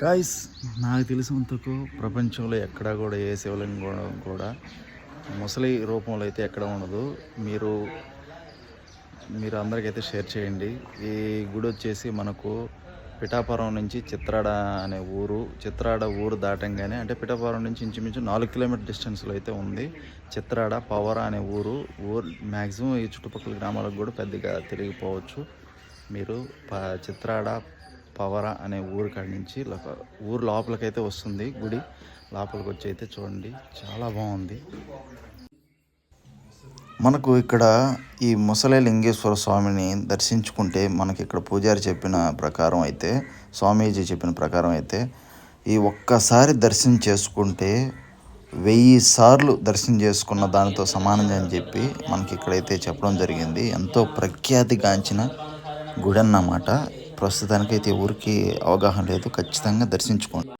Guys, నాకు తెలిసినంతకు ప్రపంచంలో ఎక్కడా కూడా ఏ శివలింగం కూడా ముసలి రూపంలో అయితే ఎక్కడ ఉండదు. మీరు మీరు అందరికైతే షేర్ చేయండి. ఈ గుడి వచ్చేసి మనకు పిఠాపురం నుంచి చిత్రాడ ఊరు దాటంగానే, అంటే పిఠాపురం నుంచి ఇంచుమించు 4 కిలోమీటర్ డిస్టెన్స్లో అయితే ఉంది చిత్రాడ పవర అనే ఊరు. మ్యాక్సిమం ఈ చుట్టుపక్కల గ్రామాలకు కూడా పెద్దగా తెలియకపోవచ్చు. మీరు చిత్రాడ పవర అనే ఊరి కాడి నుంచి ఊరు లోపలికైతే వస్తుంది గుడి. లోపలికి వచ్చి అయితే చూడండి, చాలా బాగుంది. మనకు ఇక్కడ ఈ ముసలి లింగేశ్వర స్వామిని దర్శించుకుంటే, మనకి ఇక్కడ పూజారి చెప్పిన ప్రకారం అయితే, స్వామీజీ చెప్పిన ప్రకారం అయితే, ఈ ఒక్కసారి దర్శనం చేసుకుంటే 1000 సార్లు దర్శనం చేసుకున్న దానితో సమానం అని చెప్పి మనకి ఇక్కడైతే చెప్పడం జరిగింది. ఎంతో ప్రఖ్యాతిగాంచిన గుడి అన్నమాట. ప్రస్తుతానికైతే ఊరికి అవగాహన లేదు, ఖచ్చితంగా దర్శించుకోండి.